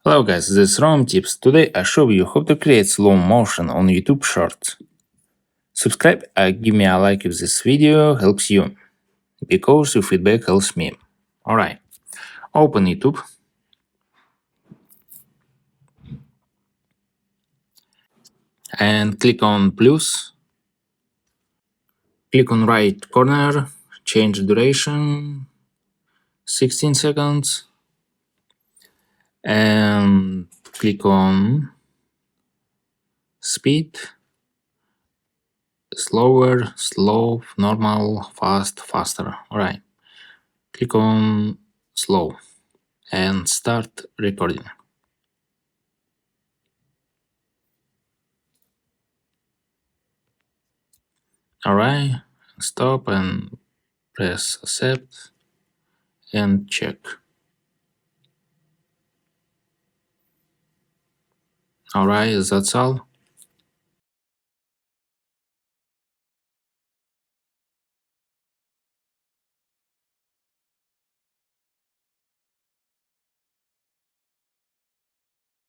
Hello guys, this is Rom Tips. Today I show you how to create slow motion on YouTube Shorts. Subscribe and give me a like if this video helps you, because your feedback helps me. Alright, open YouTube and click on plus. Click on right corner, change duration, 16 seconds, and click on speed, slower, slow, normal, fast, faster. Alright, click on slow and start recording. Alright, stop and press accept and check. Alright, that's all.